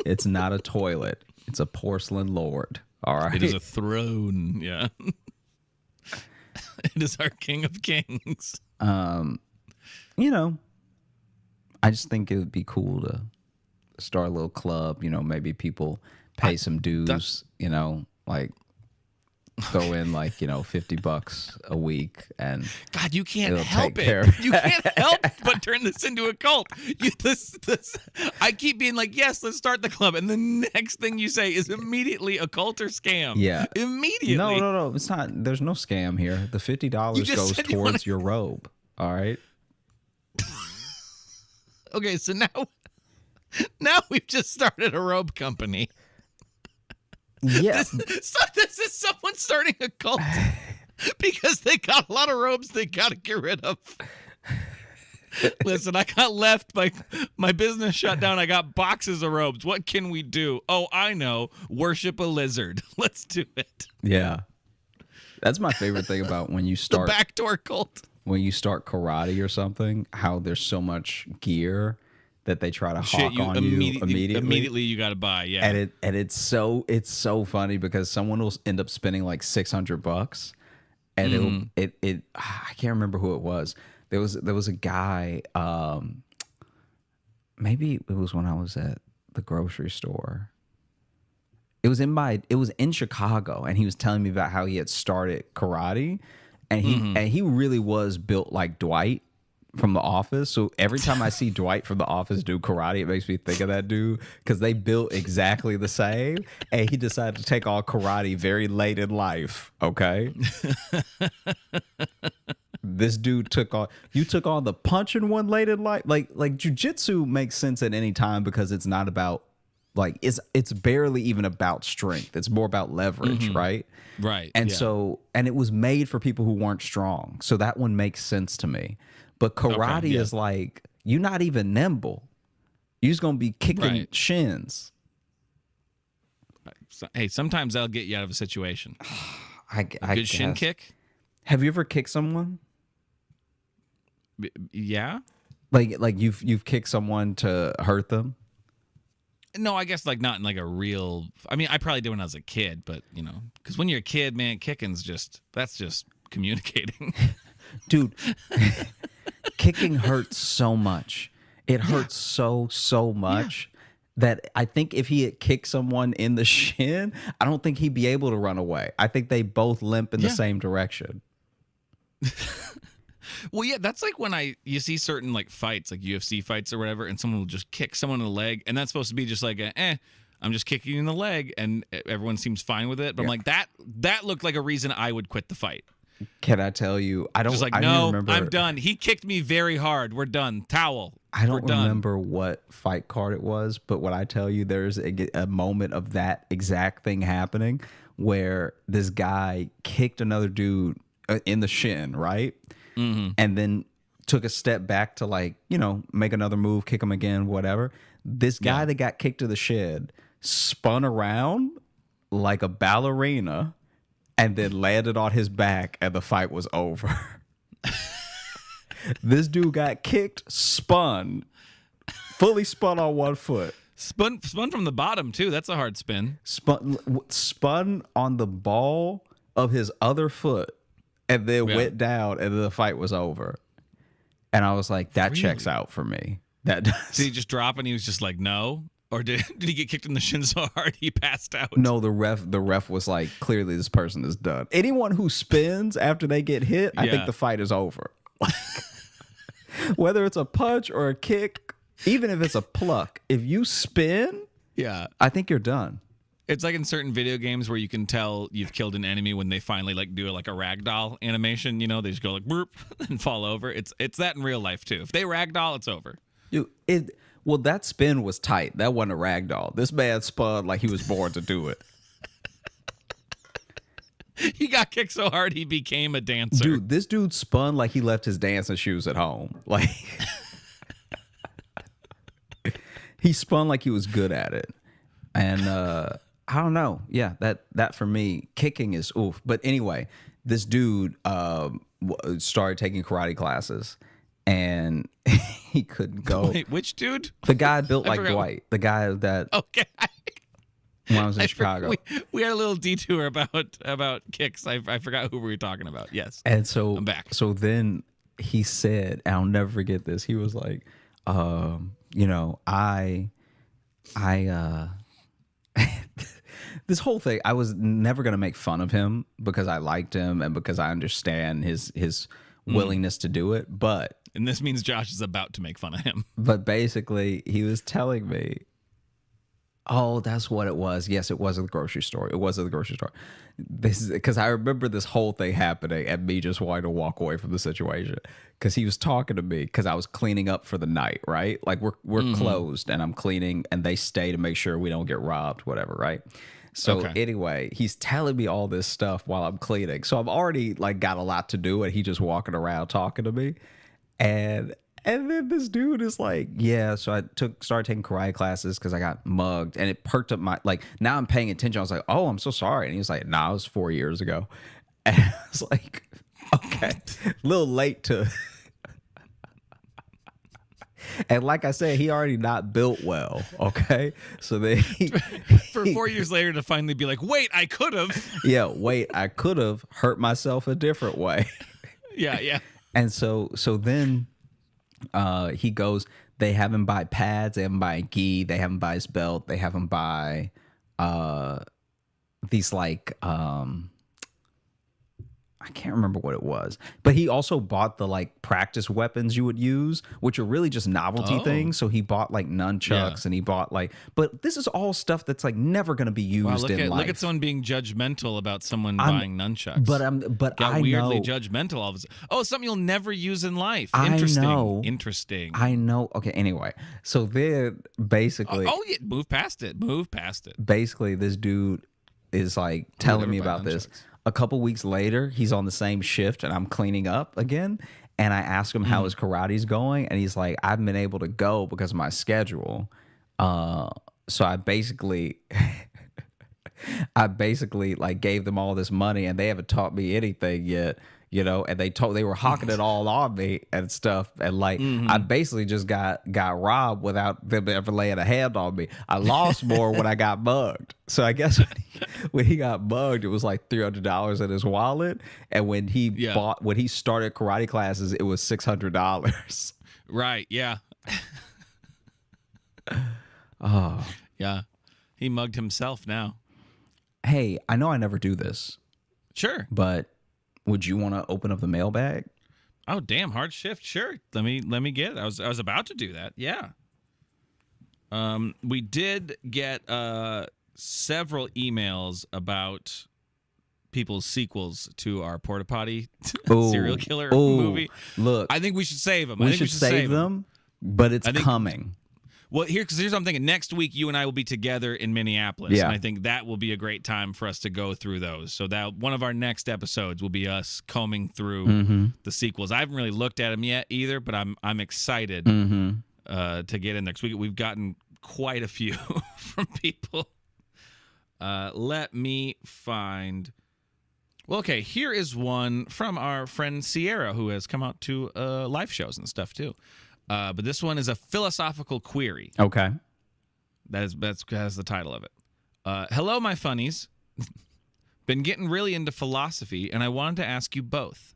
It's not a toilet. It's a porcelain lord. All right. It is a throne. Yeah. It is our king of kings. You know, I just think it would be cool to start a little club. You know, maybe people pay some dues, you know, like throw in like, you know, $50 a week and God, you can't help it. You can't help but turn this into a cult. I keep being like, yes, let's start the club. And the next thing you say is immediately a cult or scam. Yeah. Immediately. No. It's not. There's no scam here. The $50 goes towards your robe. All right. Okay. So now we've just started a robe company. Yeah. This is someone starting a cult because they got a lot of robes they got to get rid of. Listen, I got left. My business shut down. I got boxes of robes. What can we do? Oh, I know. Worship a lizard. Let's do it. Yeah. That's my favorite thing about when you start the backdoor cult. When you start karate or something, how there's so much gear that they try to hawk on you immediately. Immediately you got to buy, yeah. And it's so funny because someone will end up spending like $600, and I can't remember who it was. There was a guy. Maybe it was when I was at the grocery store. It was in Chicago, and he was telling me about how he had started karate, and he really was built like Dwight from The Office. So every time I see Dwight from The Office do karate, it makes me think of that dude because they built exactly the same. And he decided to take on karate very late in life. Okay. This dude took on the punching one late in life. Like jujitsu makes sense at any time because it's not about like it's barely even about strength. It's more about leverage, right? Right. And so it was made for people who weren't strong. So that one makes sense to me. But karate is like you're not even nimble. You're just gonna be kicking shins. So, hey, sometimes that'll get you out of a situation. I good guess. shin kick. Have you ever kicked someone? Yeah. Like you've kicked someone to hurt them? No, I guess like not in like a real. I mean, I probably did when I was a kid, but you know, because when you're a kid, man, kicking's that's just communicating. Dude, kicking hurts so much. It hurts so much that I think if he had kicked someone in the shin, I don't think he'd be able to run away. I think they both limp in the same direction. Well, yeah, that's like when you see certain like fights, like UFC fights or whatever, and someone will just kick someone in the leg, and that's supposed to be just like I'm just kicking you in the leg, and everyone seems fine with it. But I'm like, that looked like a reason I would quit the fight. Can I tell you? I don't. Just like, I no, don't remember. I'm done. He kicked me very hard. We're done. Towel. I don't remember what fight card it was, but when I tell you, there's a moment of that exact thing happening where this guy kicked another dude in the shin, right? Mm-hmm. And then took a step back to like, you know, make another move, kick him again, whatever. This guy that got kicked to the shin spun around like a ballerina and then landed on his back, and the fight was over. This dude got kicked, fully spun on one foot. Spun from the bottom too. That's a hard spin. Spun on the ball of his other foot, and then went down, and then the fight was over. And I was like, that checks out for me. That does. Did he just drop and he was just like, no? Or did he get kicked in the shin so hard he passed out? No, the ref was like, clearly this person is done. Anyone who spins after they get hit, I think the fight is over. Whether it's a punch or a kick, even if it's a pluck, if you spin, I think you're done. It's like in certain video games where you can tell you've killed an enemy when they finally like do like a ragdoll animation. You know, they just go like burp and fall over. It's that in real life too. If they ragdoll, it's over. Dude, well, that spin was tight. That wasn't a ragdoll. This man spun like he was born to do it. He got kicked so hard he became a dancer. Dude, this dude spun like he left his dancing shoes at home. Like he spun like he was good at it. And I don't know. Yeah, that for me, kicking is oof. But anyway, this dude started taking karate classes, and he couldn't go. Wait, which dude? The guy built like Dwight. The guy that. Okay. When I was in Chicago, we had a little detour about kicks. I forgot who we were talking about. Yes, and so I'm back. So then he said, and I'll never forget this. He was like, you know, I this whole thing, I was never gonna make fun of him because I liked him and because I understand his willingness to do it. And this means Josh is about to make fun of him. But basically, he was telling me. Oh, that's what it was. Yes, it was at the grocery store. It was at the grocery store. This is because I remember this whole thing happening and me just wanting to walk away from the situation because he was talking to me because I was cleaning up for the night, right? Like we're closed and I'm cleaning and they stay to make sure we don't get robbed, whatever, right? So anyway, he's telling me all this stuff while I'm cleaning. So I've already like got a lot to do and he just walking around talking to me. And then this dude is like, yeah, so I started taking karate classes because I got mugged and it perked up my, like, now I'm paying attention. I was like, oh, I'm so sorry. And he was like, nah, it was 4 years ago. And I was like, okay, a little late to. And like I said, he already not built well, okay? So they for 4 years later to finally be like, wait, I could have. Yeah, wait, I could have hurt myself a different way. Yeah. And so then he goes, they have him buy pads, they have him buy gi, they have him buy his belt, they have him buy these like I can't remember what it was, but he also bought the like practice weapons you would use, which are really just novelty things. So he bought like nunchucks and he bought like, but this is all stuff that's like never going to be used in life. Look at someone being judgmental about someone buying nunchucks. But got I weirdly know, judgmental all of a sudden. Oh, something you'll never use in life. Interesting. I know. Okay. Anyway, so then basically, move past it. Basically, this dude is like telling me about this. A couple weeks later, he's on the same shift and I'm cleaning up again. And I asked him how his karate's going, and he's like, I haven't been able to go because of my schedule. So I basically like gave them all this money, and they haven't taught me anything yet, you know. And they were hawking it all on me and stuff, and like I basically just got robbed without them ever laying a hand on me. I lost more when I got mugged. So I guess when he got mugged, it was like $300 in his wallet, and when he started karate classes, it was $600. Right? Yeah. Oh yeah, he mugged himself now. Hey, I know I never do this. Sure. But would you want to open up the mailbag? Oh, damn, hard shift. Sure. Let me get it. I was about to do that. Yeah. We did get several emails about people's sequels to our porta potty serial killer movie. Look, I think we should save them. We should save them, but it's coming. Well, here's what I'm thinking. Next week, you and I will be together in Minneapolis, and I think that will be a great time for us to go through those. So that one of our next episodes will be us combing through the sequels. I haven't really looked at them yet either, but I'm excited to get in there because we've gotten quite a few from people. Let me find. Well, okay, here is one from our friend Sierra, who has come out to live shows and stuff too. But this one is a philosophical query. Okay. That's the title of it. Hello, my funnies. Been getting really into philosophy, and I wanted to ask you both.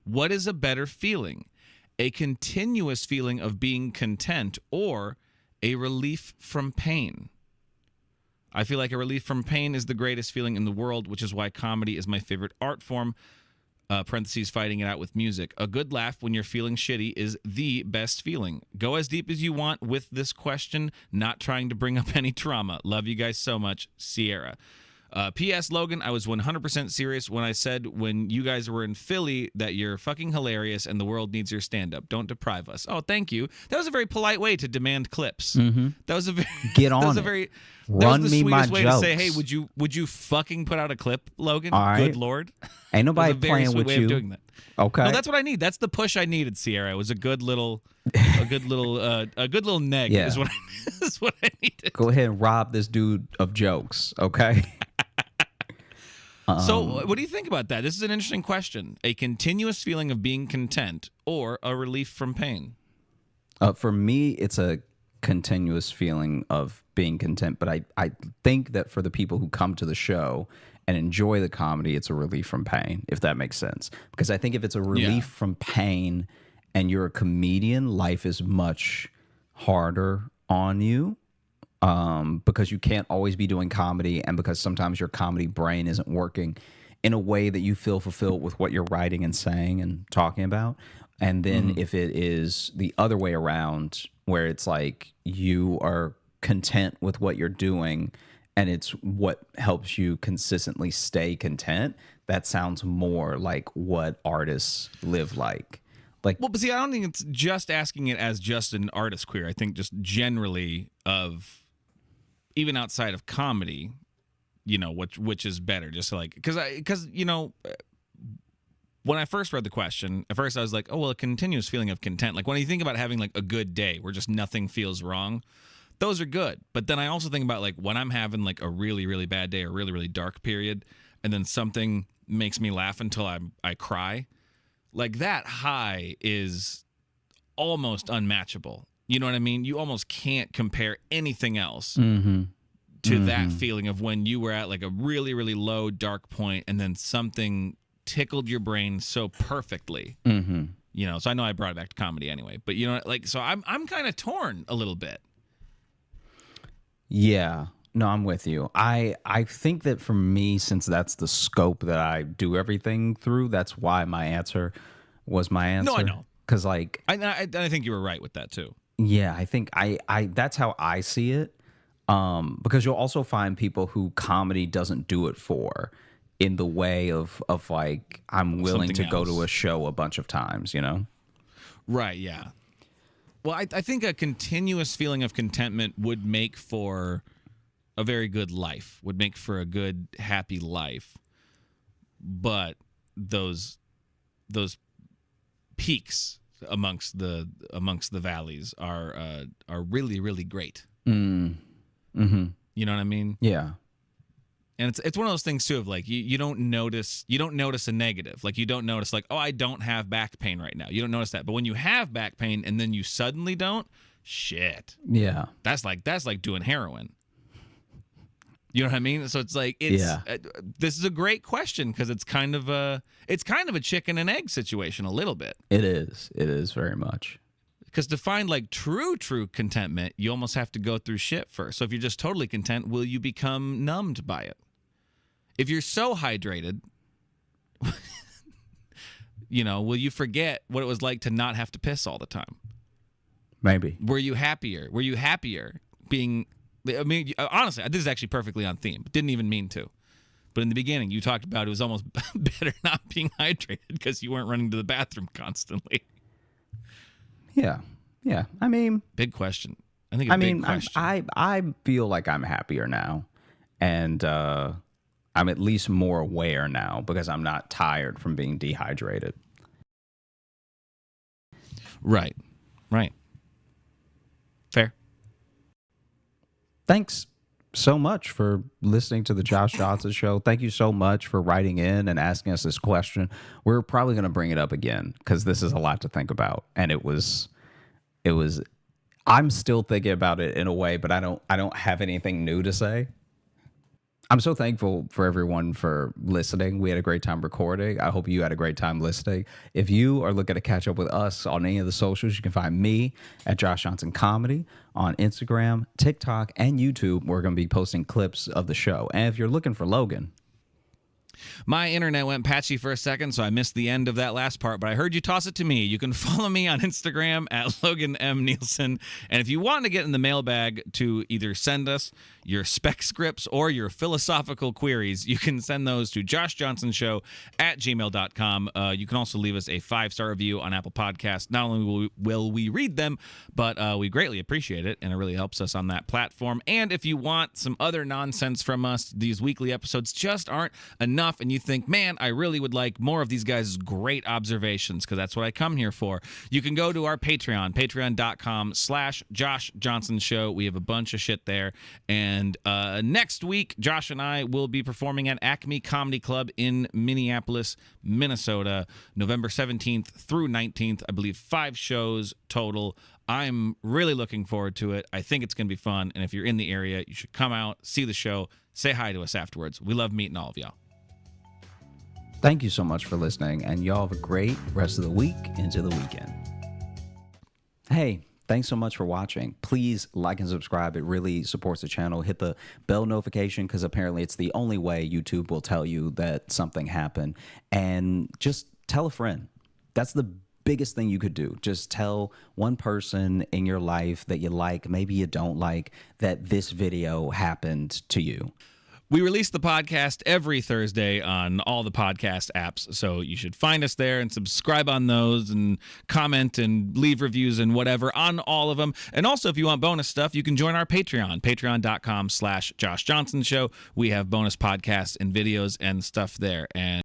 What is a better feeling? A continuous feeling of being content or a relief from pain? I feel like a relief from pain is the greatest feeling in the world, which is why comedy is my favorite art form. Parentheses, fighting it out with music. A good laugh when you're feeling shitty is the best feeling. Go as deep as you want with this question, not trying to bring up any trauma. Love you guys so much, Sierra. P.S. Logan, I was 100% serious when I said when you guys were in Philly that you're fucking hilarious and the world needs your stand-up. Don't deprive us. Oh, thank you. That was a very polite way to demand clips. That was a very Run me my jokes. That was the sweetest way to say, hey, would you fucking put out a clip, Logan? All right. Good Lord. Ain't nobody playing with way you. Of doing that. Okay. No, that's what I need. That's the push I needed, Sierra. It was a good little neg. Yeah. Is what I needed. Go ahead and rob this dude of jokes, okay? So what do you think about that? This is an interesting question. A continuous feeling of being content or a relief from pain? For me, it's a continuous feeling of being content. But I think that for the people who come to the show and enjoy the comedy, it's a relief from pain, if that makes sense. Because I think if it's a relief from pain and you're a comedian, life is much harder on you. Because you can't always be doing comedy, and because sometimes your comedy brain isn't working in a way that you feel fulfilled with what you're writing and saying and talking about. And then if it is the other way around, where it's like you are content with what you're doing and it's what helps you consistently stay content, that sounds more like what artists live like. Well, but see, I don't think it's just asking it as just an artist queer. I think just generally of... even outside of comedy, you know, which is better? Just like because you know, when I first read the question, at first I was like, oh well, a continuous feeling of content. Like when you think about having like a good day where just nothing feels wrong, those are good. But then I also think about like when I'm having like a really really bad day or really really dark period, and then something makes me laugh until I cry, like that high is almost unmatchable. You know what I mean? You almost can't compare anything else to that feeling of when you were at like a really, really low, dark point and then something tickled your brain so perfectly. You know, so I know I brought it back to comedy anyway, but you know, like, so I'm kind of torn a little bit. Yeah. No, I'm with you. I think that for me, since that's the scope that I do everything through, that's why my answer was my answer. No, I know. Because like... I think you were right with that too. Yeah, I think I that's how I see it. Because you'll also find people who comedy doesn't do it for, in the way of like, I'm willing to go to a show a bunch of times, you know? Right, yeah. Well, I think a continuous feeling of contentment would make for a very good life, would make for a good, happy life. But those peaks amongst the valleys are really, really great. Mm-hmm. You know what I mean? Yeah. And it's one of those things too of like you don't notice a negative. Like you don't notice like, oh, I don't have back pain right now. You don't notice that. But when you have back pain and then you suddenly don't, shit. Yeah. That's like doing heroin. You know what I mean? So it's like this is a great question because it's kind of a chicken and egg situation a little bit. It is. It is very much. Because to find like true contentment, you almost have to go through shit first. So if you're just totally content, will you become numbed by it? If you're so hydrated, will you forget what it was like to not have to piss all the time? Maybe. Were you happier? Being, I mean, honestly, this is actually perfectly on theme. Didn't even mean to. But in the beginning, you talked about it was almost better not being hydrated because you weren't running to the bathroom constantly. Yeah. Yeah. I mean, big question. I think big question. I feel like I'm happier now. And I'm at least more aware now because I'm not tired from being dehydrated. Right. Fair. Thanks so much for listening to the Josh Johnson Show. Thank you so much for writing in and asking us this question. We're probably going to bring it up again because this is a lot to think about. And it was, I'm still thinking about it in a way, but I don't have anything new to say. I'm so thankful for everyone for listening. We had a great time recording. I hope you had a great time listening. If you are looking to catch up with us on any of the socials, you can find me at Josh Johnson Comedy on Instagram, TikTok, and YouTube. We're going to be posting clips of the show. And if you're looking for Logan, my internet went patchy for a second, so I missed the end of that last part, but I heard you toss it to me. You can follow me on Instagram at Logan M. Nielsen. And if you want to get in the mailbag to either send us your spec scripts or your philosophical queries, you can send those to joshjohnsonshow@gmail.com. You can also leave us a 5-star review on Apple Podcasts. Not only will we read them, but we greatly appreciate it, and it really helps us on that platform. And if you want some other nonsense from us, these weekly episodes just aren't enough, and you think, man, I really would like more of these guys' great observations because that's what I come here for. You can go to our Patreon, patreon.com/Josh Johnson Show. We have a bunch of shit there. And next week, Josh and I will be performing at Acme Comedy Club in Minneapolis, Minnesota, November 17th through 19th. I believe 5 shows total. I'm really looking forward to it. I think it's going to be fun. And if you're in the area, you should come out, see the show, say hi to us afterwards. We love meeting all of y'all. Thank you so much for listening, and y'all have a great rest of the week into the weekend. Hey, thanks so much for watching. Please like and subscribe. It really supports the channel. Hit the bell notification because apparently it's the only way YouTube will tell you that something happened. And just tell a friend. That's the biggest thing you could do. Just tell one person in your life that you like, maybe you don't like, that this video happened to you. We release the podcast every Thursday on all the podcast apps, so you should find us there and subscribe on those and comment and leave reviews and whatever on all of them. And also, if you want bonus stuff, you can join our Patreon, patreon.com/Josh Johnson Show. We have bonus podcasts and videos and stuff there. And